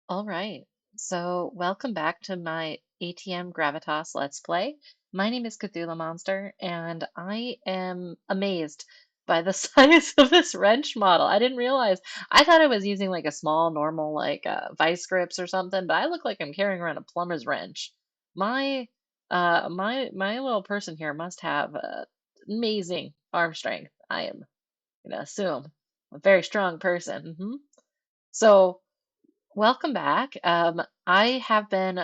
All right. So, welcome back to my ATM Gravitas Let's Play. My name is Cthulhu Monster, and I am amazed by the size of this wrench model. I didn't realize. I thought I was using like a small, normal, like vice grips or something, but I look like I'm carrying around a plumber's wrench. My, my little person here must have amazing arm strength. I am gonna assume a very strong person. So. Welcome back. I have been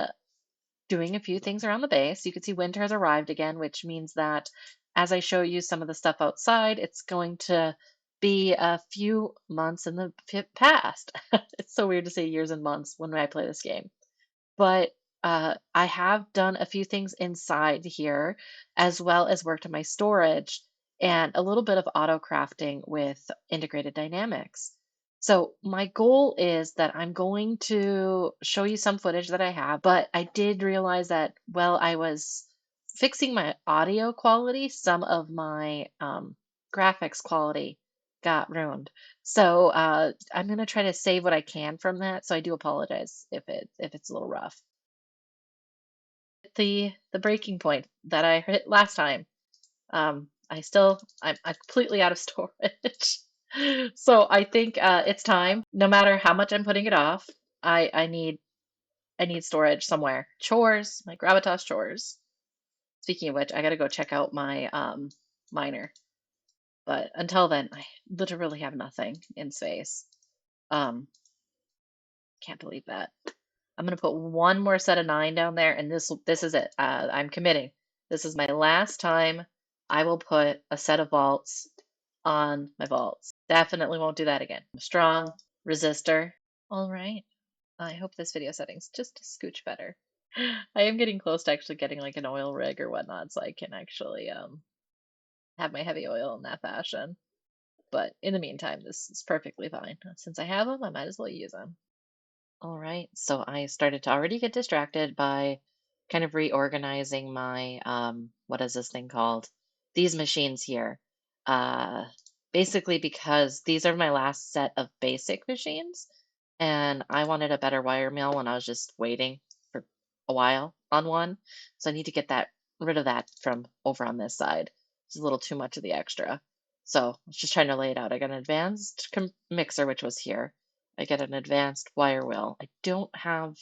doing a few things around the base. You can see winter has arrived again, which means that as I show you some of the stuff outside, it's going to be a few months in the past. It's so weird to say years and months when I play this game. But I have done a few things inside here, as well as worked on my storage and a little bit of auto crafting with integrated dynamics. So my goal is that I'm going to show you some footage that I have, but I did realize that while I was fixing my audio quality, some of my graphics quality got ruined. So I'm gonna try to save what I can from that. So I do apologize if it's a little rough. The breaking point that I hit last time. I'm completely out of storage. So I think it's time. No matter how much I'm putting it off, I need storage somewhere. Chores, my Gravitas chores. Speaking of which, I gotta go check out my miner. But until then, I literally have nothing in space. Um, can't believe that. I'm gonna put one more set of 9 down there, and this is it. I'm committing. This is my last time I will put a set of vaults on my vaults. Definitely won't do that again. Strong resistor. All right. I hope this video setting's just a scooch better. I am getting close to actually getting like an oil rig or whatnot, so I can actually have my heavy oil in that fashion. But in the meantime, this is perfectly fine. Since I have them, I might as well use them. All right, so I started to already get distracted by kind of reorganizing my, what is this thing called? These machines here. Uh, Basically because these are my last set of basic machines, and I wanted a better wire mill when I was just waiting for a while on one. So I need to get rid of that from over on this side. It's a little too much of the extra. So I was just trying to lay it out. I got an advanced mixer, which was here. I get an advanced wire wheel. I don't have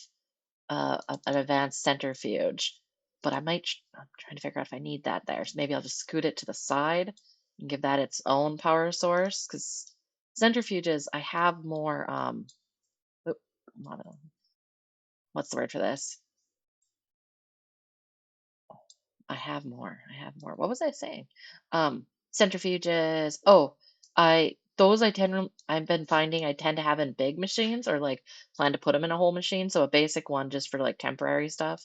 an advanced centrifuge, but I'm trying to figure out if I need that there. So maybe I'll just scoot it to the side and give that its own power source. Because centrifuges, I have more. Oop, not a- what's the word for this? I have more. I have more. What was I saying? Centrifuges. Oh, I those I tend I've been finding I tend to have in big machines or like plan to put them in a whole machine. So a basic one just for like temporary stuff.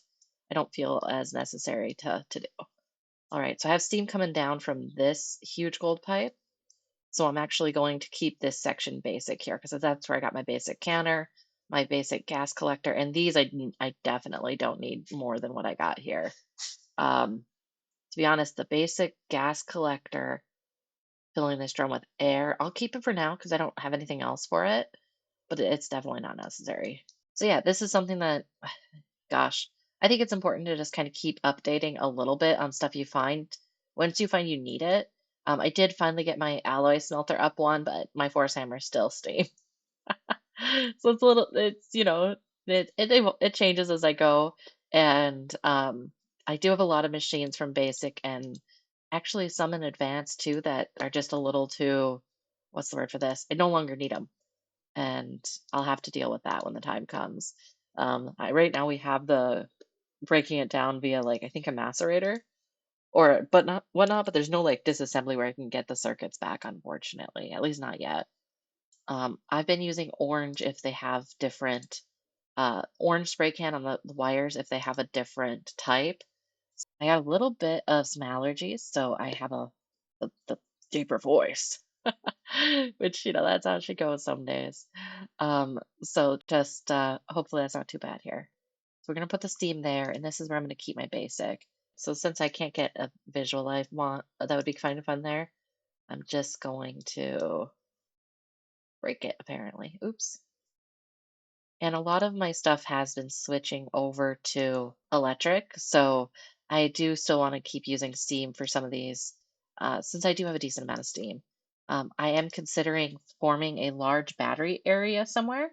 I don't feel as necessary to do. All right, so I have steam coming down from this huge gold pipe. So I'm actually going to keep this section basic here because that's where I got my basic canner, my basic gas collector, and these I definitely don't need more than what I got here. Um, to be honest, the basic gas collector, filling this drum with air, I'll keep it for now because I don't have anything else for it, but it's definitely not necessary. So yeah, this is something that, gosh, I think it's important to just kind of keep updating a little bit on stuff you find once you find you need it. I did finally get my alloy smelter up one, but my force hammer still steam. So it's a little, it's, it changes as I go. And I do have a lot of machines from basic and actually some in advanced too that are just a little too, what's the word for this? I no longer need them. And I'll have to deal with that when the time comes. Right now we have the breaking it down via like, I think a macerator or, but not whatnot, but there's no like disassembly where I can get the circuits back, unfortunately, at least not yet. I've been using orange if they have different orange spray can on the wires if they have a different type. I have a little bit of some allergies, so I have the deeper voice, which that's how she goes some days. So just hopefully that's not too bad here. So we're gonna put the steam there, and this is where I'm gonna keep my basic. So since I can't get a visual I want that would be kind of fun there, I'm just going to break it apparently. Oops. And a lot of my stuff has been switching over to electric, so I do still want to keep using steam for some of these, since I do have a decent amount of steam. I am considering forming a large battery area somewhere,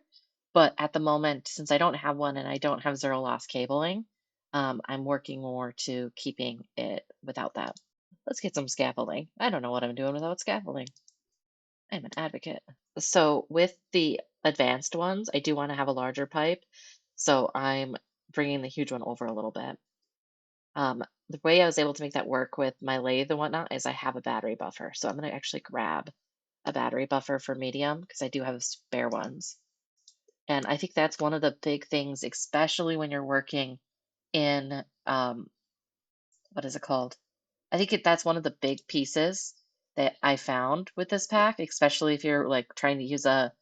but at the moment, since I don't have one and I don't have zero loss cabling, I'm working more to keeping it without that. Let's get some scaffolding. I don't know what I'm doing without scaffolding. I'm an advocate. So with the advanced ones, I do want to have a larger pipe. So I'm bringing the huge one over a little bit. The way I was able to make that work with my lathe and whatnot is I have a battery buffer. So I'm going to actually grab a battery buffer for medium because I do have spare ones. And I think that's one of the big things, especially when you're working in, what is it called? I think that's one of the big pieces that I found with this pack, especially if you're like trying to use a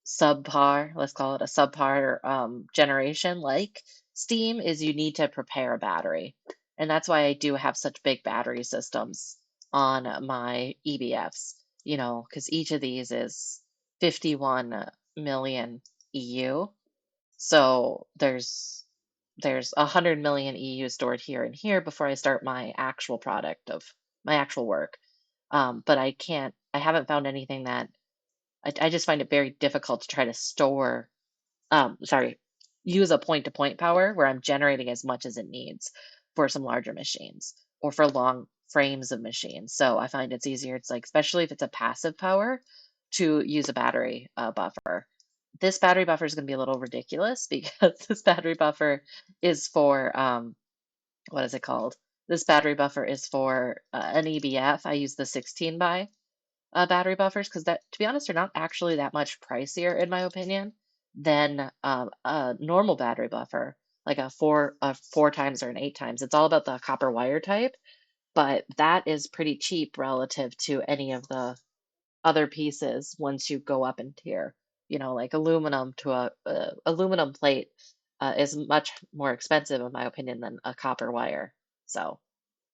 subpar, let's call it a subpar generation like Steam, is you need to prepare a battery. And that's why I do have such big battery systems on my EBFs, because each of these is 51 million EU. So there's 100 million EU stored here and here before I start my actual product of my actual work. But I haven't found anything that I just find it very difficult to try to store, sorry, use a point to point power where I'm generating as much as it needs for some larger machines or for long frames of machines. So I find it's easier. It's like, especially if it's a passive power, to use a battery buffer. This battery buffer is going to be a little ridiculous because this battery buffer is for, what is it called? This battery buffer is for an EBF. I use the 16 by battery buffers because that, to be honest, are not actually that much pricier in my opinion than a normal battery buffer, like a four times or an 8 times. It's all about the copper wire type, but that is pretty cheap relative to any of the other pieces once you go up in tier. Like aluminum to a aluminum plate is much more expensive, in my opinion, than a copper wire. So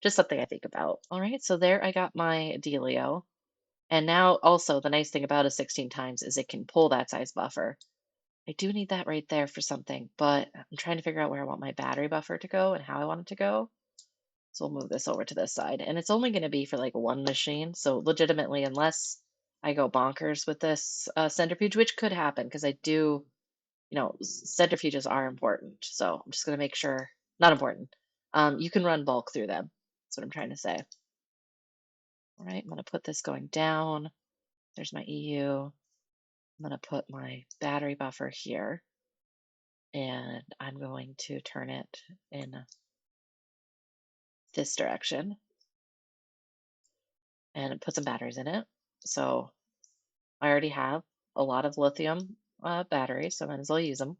just something I think about. All right, so there I got my Delio. And now also the nice thing about a 16 times is it can pull that size buffer. I do need that right there for something, but I'm trying to figure out where I want my battery buffer to go and how I want it to go. So we'll move this over to this side. And it's only going to be for like one machine. So legitimately, unless I go bonkers with this centrifuge, which could happen because I do, centrifuges are important. So I'm just going to make sure, not important. You can run bulk through them. That's what I'm trying to say. All right, I'm going to put this going down. There's my EU. I'm going to put my battery buffer here. And I'm going to turn it in this direction and put some batteries in it. So I already have a lot of lithium batteries, so I might as well use them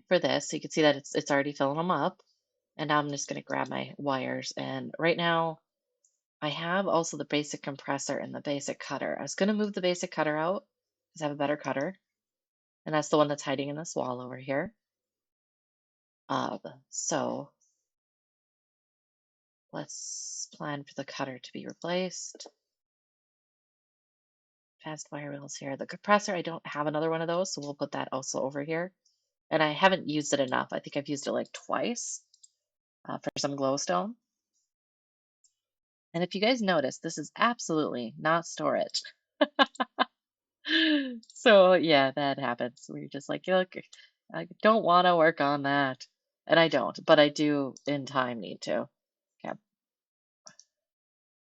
for this. So you can see that it's already filling them up. And now I'm just going to grab my wires. And right now I have also the basic compressor and the basic cutter. I was going to move the basic cutter out because I have a better cutter. And that's the one that's hiding in this wall over here. So let's plan for the cutter to be replaced. Fast wire wheels here. The compressor, I don't have another one of those, so we'll put that also over here. And I haven't used it enough. I think I've used it like twice for some glowstone. And if you guys notice, this is absolutely not storage. So yeah, that happens. We're just like, look, I don't want to work on that. And I don't, but I do in time need to. Okay.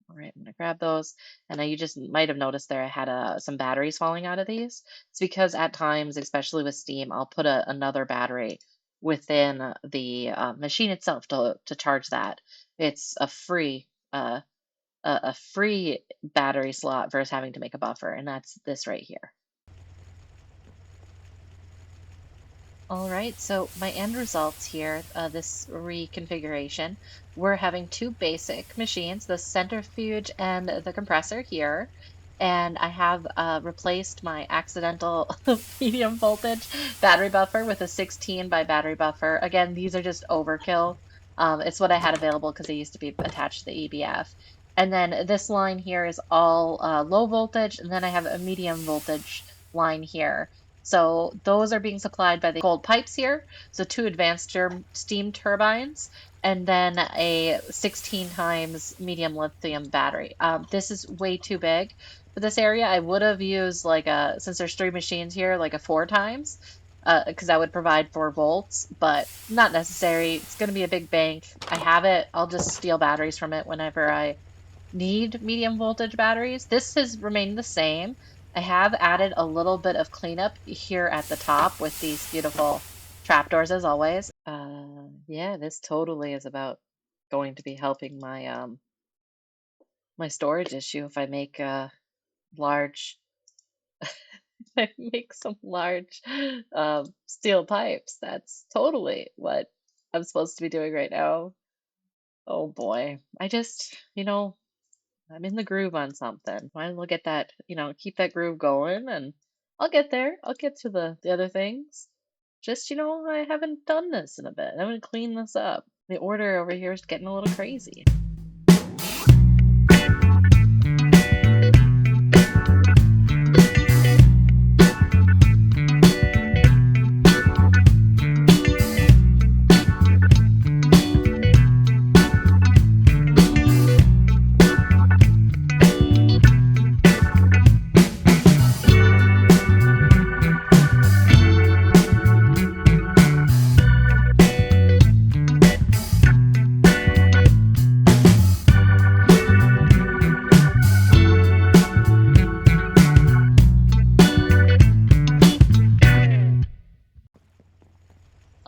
All right, I'm gonna grab those. And you just might have noticed there I had some batteries falling out of these. It's because at times, especially with Steam, I'll put another battery within the machine itself to charge that. It's a free battery slot versus having to make a buffer, and that's this right here. All right, so my end results here, this reconfiguration, we're having two basic machines, the centrifuge and the compressor here. And I have replaced my accidental medium voltage battery buffer with a 16 by battery buffer. Again, these are just overkill. It's what I had available because they used to be attached to the EBF. And then this line here is all low voltage, and then I have a medium voltage line here. So those are being supplied by the gold pipes here. So two advanced steam turbines, and then a 16 times medium lithium battery. This is way too big for this area. I would have used like since there's three machines here, like a four times, because that would provide 4 volts, but not necessary. It's going to be a big bank. I have it. I'll just steal batteries from it whenever I need medium voltage batteries. This has remained the same. I have added a little bit of cleanup here at the top with these beautiful trapdoors as always. Yeah, this totally is about going to be helping my storage issue if I make large I make some large steel pipes. That's totally what I'm supposed to be doing right now. Oh boy. I'm in the groove on something. Might as well get that, keep that groove going and I'll get there. I'll get to the other things. Just, I haven't done this in a bit. I'm gonna clean this up. The order over here is getting a little crazy.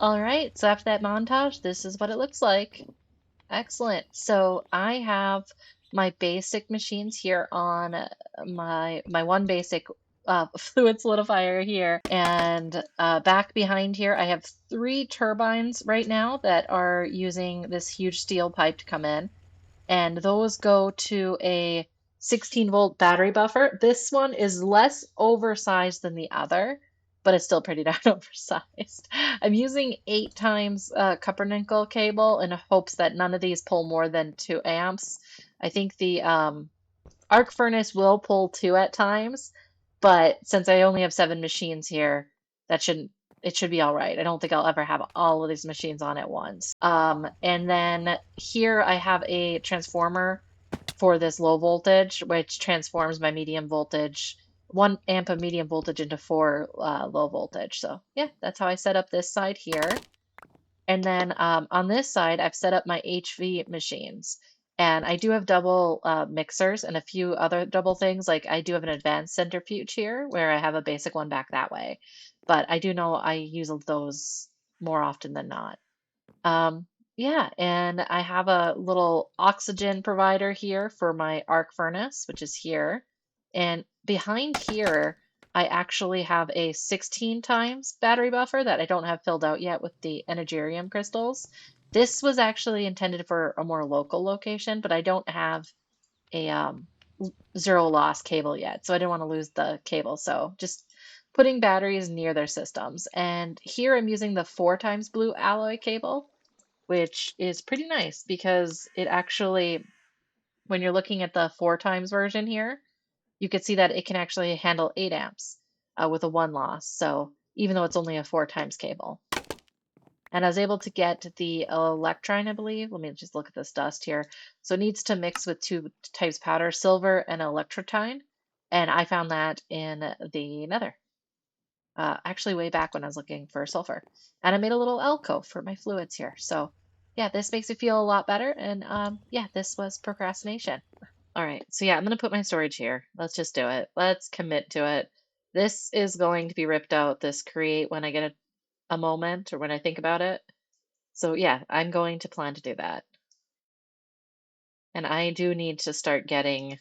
All right, so after that montage, this is what it looks like. Excellent. So I have my basic machines here on my one basic fluid solidifier here, and back behind here I have 3 turbines right now that are using this huge steel pipe to come in, and those go to a 16-volt battery buffer. This one is less oversized than the other, but it's still pretty darn oversized. I'm using 8 times copper nickel cable in hopes that none of these pull more than 2 amps. I think the arc furnace will pull 2 at times, but since I only have 7 machines here, that shouldn't it should be all right. I don't think I'll ever have all of these machines on at once. And then here I have a transformer for this low voltage, which transforms my medium voltage, 1 amp of medium voltage into 4 low voltage. So yeah, that's how I set up this side here. And then on this side, I've set up my HV machines. And I do have double mixers and a few other double things. Like I do have an advanced centrifuge here where I have a basic one back that way. But I do know I use those more often than not. Um, yeah, and I have a little oxygen provider here for my arc furnace, which is here. And behind here, I actually have a 16 times battery buffer that I don't have filled out yet with the energerium crystals. This was actually intended for a more local location, but I don't have a zero loss cable yet, so I didn't want to lose the cable. So just putting batteries near their systems. And here I'm using the 4 times blue alloy cable, which is pretty nice because it actually, when you're looking at the 4 times version here, you can see that it can actually handle 8 amps with a 1 loss. So even though it's only a 4 times cable. And I was able to get the electrine, I believe. Let me just look at this dust here. So it needs to mix with 2 types of powder, silver and electrotine. And I found that in the nether. Actually way back when I was looking for sulfur. And I made a little alcove for my fluids here. So yeah, this makes me feel a lot better. And yeah, this was procrastination. All right, so yeah, I'm gonna put my storage here. Let's just do it. Let's commit to it. This is going to be ripped out, this create, when I get a moment or when I think about it. So yeah, I'm going to plan to do that. And I do need to start getting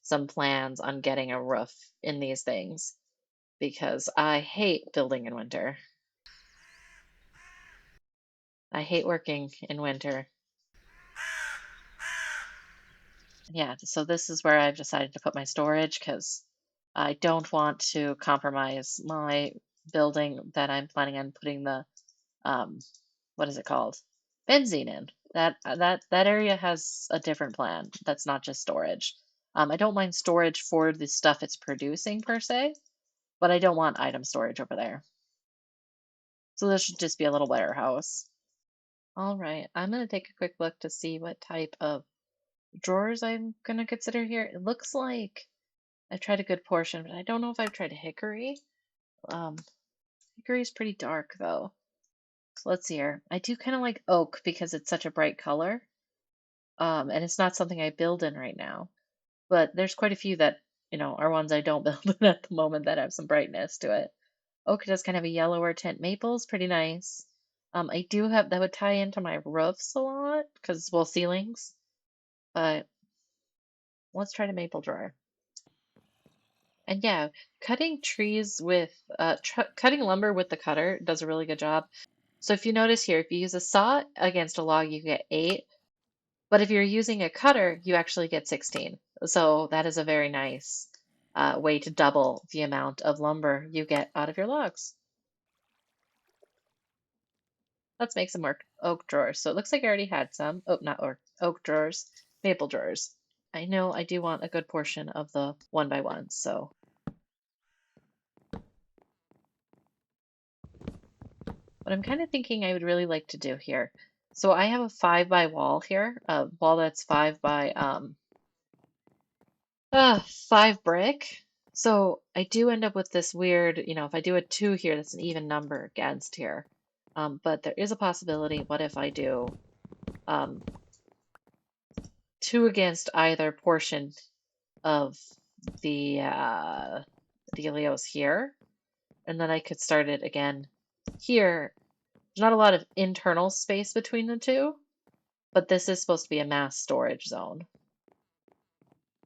some plans on getting a roof in these things because I hate building in winter. I hate working in winter. Yeah, so this is where I've decided to put my storage because I don't want to compromise my building that I'm planning on putting the um, what is it called? Benzene in. That area has a different plan. That's not just storage. I don't mind storage for the stuff it's producing per se, but I don't want item storage over there. So this should just be a little warehouse. All right, I'm gonna take a quick look to see what type of drawers I'm gonna consider here. It looks like I've tried a good portion, but I don't know if I've tried hickory. Um, Hickory is pretty dark though. So let's see here. I do kind of like oak because it's such a bright color. And it's not something I build in right now. But there's quite a few that, are ones I don't build in at the moment that have some brightness to it. Oak does kind of a yellower tint. Maple's pretty nice. I do have that would tie into my roofs a lot because well ceilings. But let's try the maple drawer. And yeah, cutting trees with cutting lumber with the cutter does a really good job. So if you notice here, if you use a saw against a log, you get 8. But if you're using a cutter, you actually get 16. So that is a very nice way to double the amount of lumber you get out of your logs. Let's make some more oak drawers. So it looks like I already had some. Oh, not oak drawers, maple drawers. I know I do want a good portion of the 1x1s, so what I'm kind of thinking I would really like to do here. So I have a 5x wall here, a wall that's 5 brick. So I do end up with this weird, if I do a 2 here, that's an even number against here. But there is a possibility, what if I do 2 against either portion of the dealios here, and then I could start it again here. There's not a lot of internal space between the two, but this is supposed to be a mass storage zone.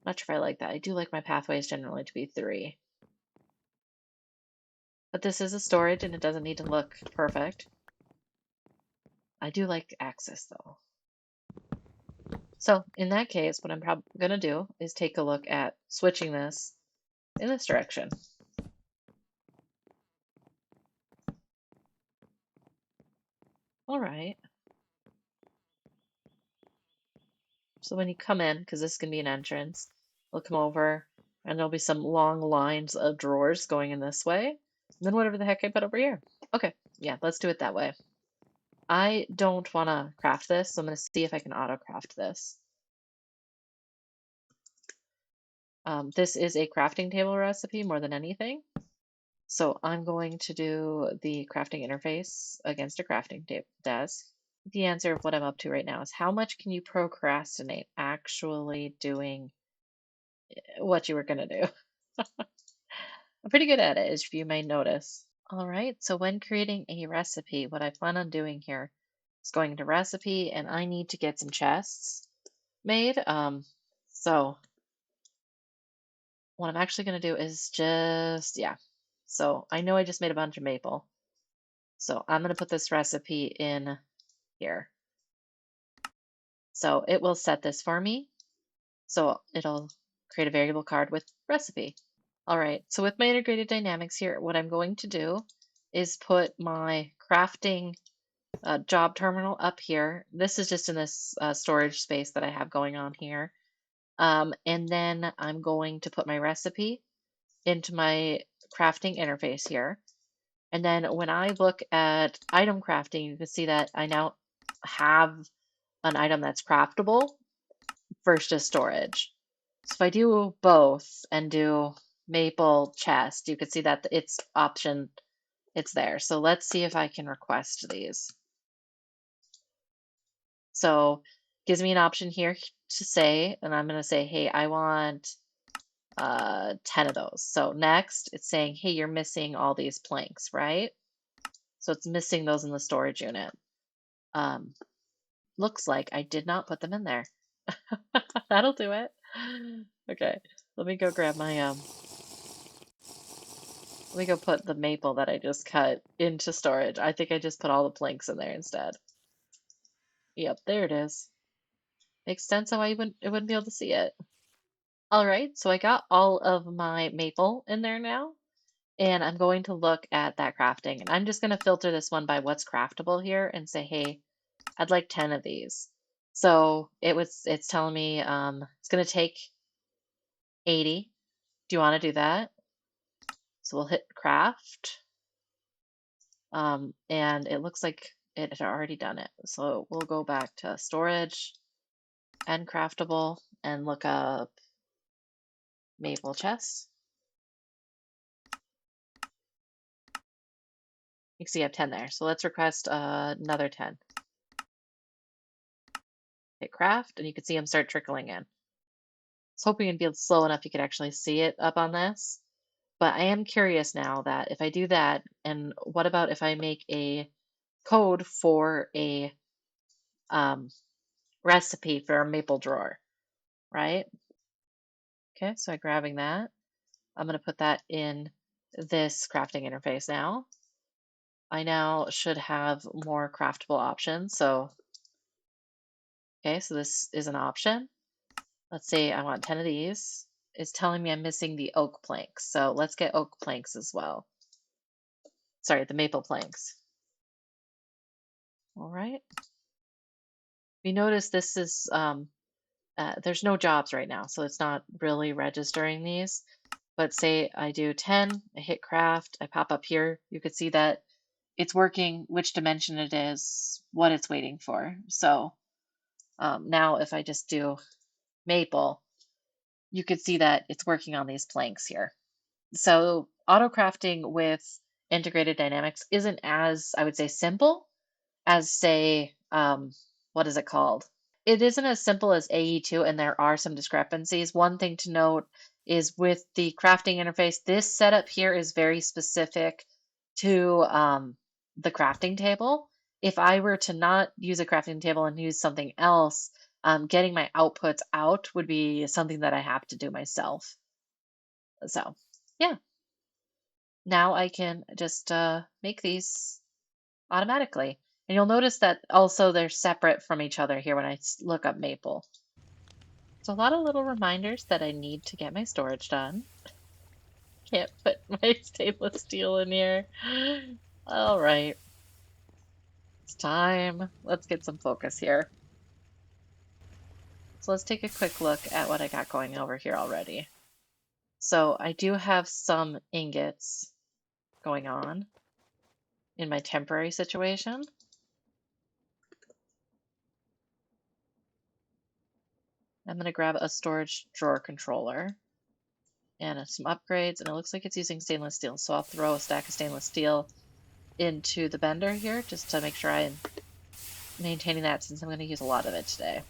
Not sure if I like that. I do like my pathways generally to be 3. But this is a storage and it doesn't need to look perfect. I do like access though. So in that case, what I'm probably going to do is take a look at switching this in this direction. All right. So when you come in, because this is going to be an entrance, we'll come over and there'll be some long lines of drawers going in this way. And then whatever the heck I put over here. Okay, yeah, let's do it that way. I don't want to craft this, so I'm going to see if I can auto craft this. This is a crafting table recipe more than anything. So I'm going to do the crafting interface against a crafting desk. The answer of what I'm up to right now is how much can you procrastinate actually doing what you were going to do? I'm pretty good at it, as you may notice. All right, so when creating a recipe, what I plan on doing here is going to recipe, and I need to get some chests made. So what I'm actually going to do is yeah. So I know I just made a bunch of maple. So I'm going to put this recipe in here. So it will set this for me. So it'll create a variable card with recipe. All right, so with my integrated dynamics here, what I'm going to do is put my crafting job terminal up here. This is just in this storage space that I have going on here. And then I'm going to put my recipe into my crafting interface here. And then when I look at item crafting, you can see that I now have an item that's craftable versus storage. So if I do both and do maple chest, you can see that it's option, it's there. So let's see if I can request these. So gives me an option here to say, and I'm going to say, hey, I want 10 of those. So next it's saying, hey, you're missing all these planks, right? So it's missing those in the storage unit. Looks like I did not put them in there. That'll do it. Okay, let me go grab my let me go put the maple that I just cut into storage. I think I just put all the planks in there instead. Yep, there it is. Makes sense how it wouldn't be able to see it. All right, so I got all of my maple in there now, and I'm going to look at that crafting, and I'm just going to filter this one by what's craftable here and say, hey, I'd like 10 of these. So it's telling me it's going to take 80. Do you want to do that? So we'll hit craft. And it looks like it had already done it. So we'll go back to storage and craftable and look up maple chest. You can see I have 10 there. So let's request another 10. Hit craft, and you can see them start trickling in. I was hoping it'd be slow enough you could actually see it up on this. But I am curious now that if I do that, and what about if I make a code for a recipe for a maple drawer, right? Okay, so I'm grabbing that. I'm going to put that in this crafting interface now. I now should have more craftable options. So, okay, so this is an option. Let's say I want 10 of these. It's telling me I'm missing the oak planks. So let's get oak planks as well. Sorry, the maple planks. All right. You notice this is, there's no jobs right now, so it's not really registering these. But say I do 10, I hit craft, I pop up here, you could see that it's working, which dimension it is, what it's waiting for. So now if I just do maple, you could see that it's working on these planks here. So auto crafting with integrated dynamics isn't as, I would say, simple as, say, what is it called? It isn't as simple as AE2, and there are some discrepancies. One thing to note is with the crafting interface, this setup here is very specific to the crafting table. If I were to not use a crafting table and use something else, getting my outputs out would be something that I have to do myself. So, yeah, now I can just make these automatically. And you'll notice that also they're separate from each other here when I look up maple. So a lot of little reminders that I need to get my storage done. Can't put my stainless steel in here. All right, it's time. Let's get some focus here. So let's take a quick look at what I got going over here already. So I do have some ingots going on in my temporary situation. I'm going to grab a storage drawer controller and some upgrades, and it looks like it's using stainless steel. So I'll throw a stack of stainless steel into the bender here just to make sure I'm maintaining that since I'm going to use a lot of it today.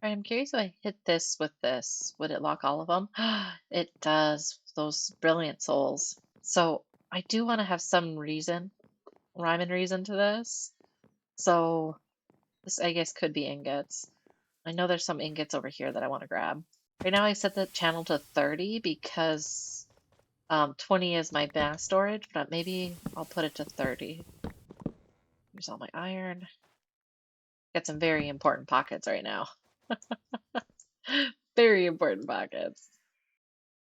All right, I'm curious if I hit this with this, would it lock all of them? It does, those brilliant souls. So I do want to have some reason, rhyme and reason to this. So this, I guess, could be ingots. I know there's some ingots over here that I want to grab. Right now I set the channel to 30 because 20 is my mass storage, but maybe I'll put it to 30. Here's all my iron. Got some very important pockets right now. Very important pockets.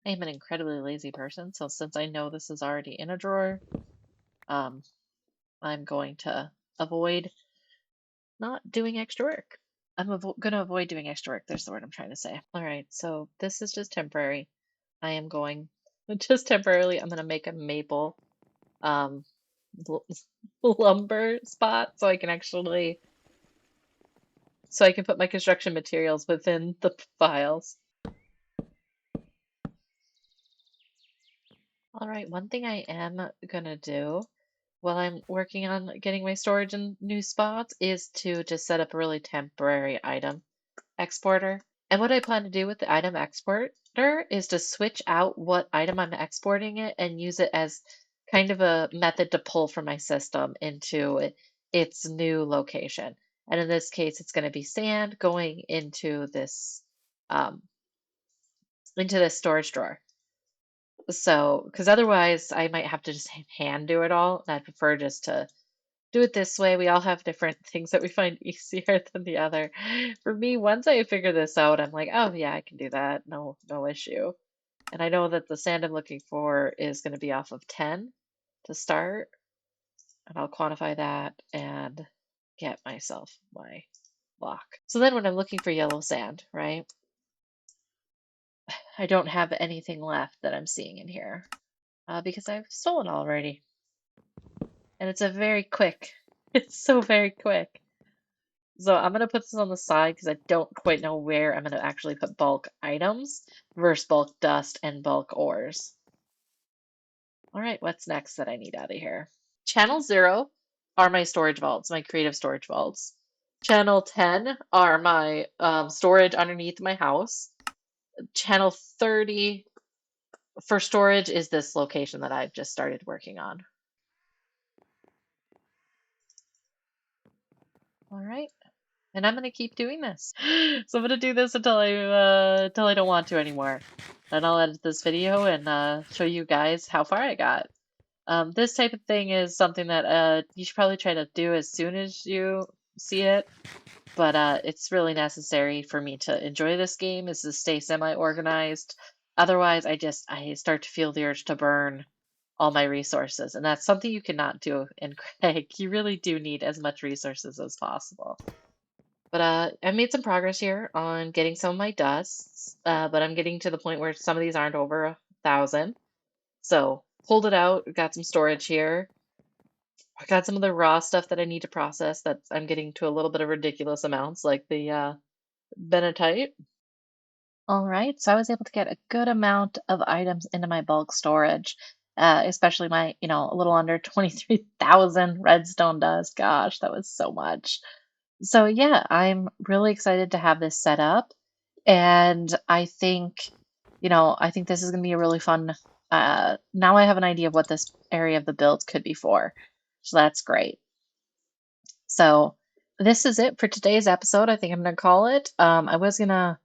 I am an incredibly lazy person, so since I know this is already in a drawer, I'm going to avoid not doing extra work. I'm going to avoid doing extra work. There's the word I'm trying to say. All right, so this is just temporary. I am going, just temporarily, I'm going to make a maple um, lumber spot so I can actually, so I can put my construction materials within the files. All right, one thing I am gonna do while I'm working on getting my storage in new spots is to just set up a really temporary item exporter. And what I plan to do with the item exporter is to switch out what item I'm exporting it and use it as kind of a method to pull from my system into its new location. And in this case, it's going to be sand going um, into this storage drawer. So, because otherwise I might have to just hand do it all. And I prefer just to do it this way. We all have different things that we find easier than the other. For me, once I figure this out, I'm like, oh yeah, I can do that. No, no issue. And I know that the sand I'm looking for is going to be off of 10 to start. And I'll quantify that and get myself my block. So then when I'm looking for yellow sand, right? I don't have anything left that I'm seeing in here because I've stolen already. And it's a very quick, it's so very quick. So I'm gonna put this on the side because I don't quite know where I'm gonna actually put bulk items versus bulk dust and bulk ores. All right, what's next that I need out of here? Channel 0 are my storage vaults, my creative storage vaults. Channel 10 are my storage underneath my house. Channel 30 for storage is this location that I've just started working on. All right. And I'm gonna keep doing this. So I'm gonna do this until I don't want to anymore. Then I'll edit this video and show you guys how far I got. This type of thing is something that you should probably try to do as soon as you see it, but it's really necessary for me to enjoy this game is to stay semi-organized. Otherwise, I start to feel the urge to burn all my resources, and that's something you cannot do in Craig. You really do need as much resources as possible. But I made some progress here on getting some of my dusts, but I'm getting to the point where some of these aren't over 1,000. So pulled it out, got some storage here. I got some of the raw stuff that I need to process that I'm getting to a little bit of ridiculous amounts, like the Benetite. All right, so I was able to get a good amount of items into my bulk storage, especially my, a little under 23,000 redstone dust. Gosh, that was so much. So yeah, I'm really excited to have this set up, and I think this is going to be a really fun. Now I have an idea of what this area of the build could be for, so that's great. So this is it for today's episode. I think I'm going to call it. I was gonna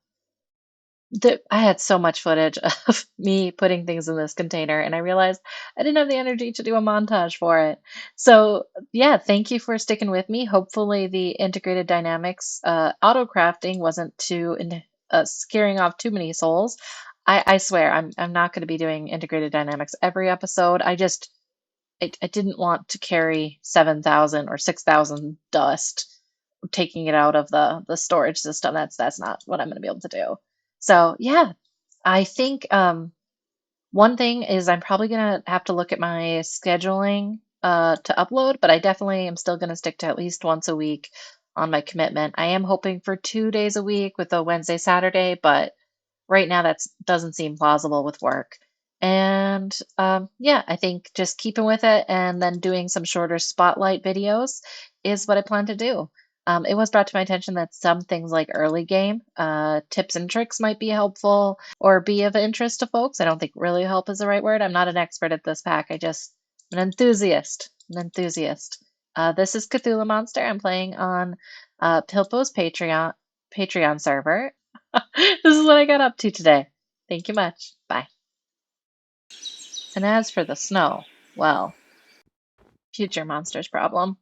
I had so much footage of me putting things in this container, and I realized I didn't have the energy to do a montage for it. So, yeah, thank you for sticking with me. Hopefully, the integrated dynamics auto crafting wasn't scaring off too many souls. I swear, I'm not going to be doing integrated dynamics every episode. I didn't want to carry 7,000 or 6,000 dust taking it out of the storage system. That's not what I'm going to be able to do. So yeah, I think one thing is I'm probably gonna have to look at my scheduling to upload, but I definitely am still gonna stick to at least once a week on my commitment. I am hoping for 2 days a week with a Wednesday, Saturday, but right now that doesn't seem plausible with work. And yeah, I think just keeping with it and then doing some shorter spotlight videos is what I plan to do. It was brought to my attention that some things like early game tips and tricks might be helpful or be of interest to folks. I don't think really help is the right word. I'm not an expert at this pack. An enthusiast. An enthusiast. This is Cthulhu Monster. I'm playing on Pilpo's Patreon server. This is what I got up to today. Thank you much. Bye. And as for the snow, well, future monsters problem.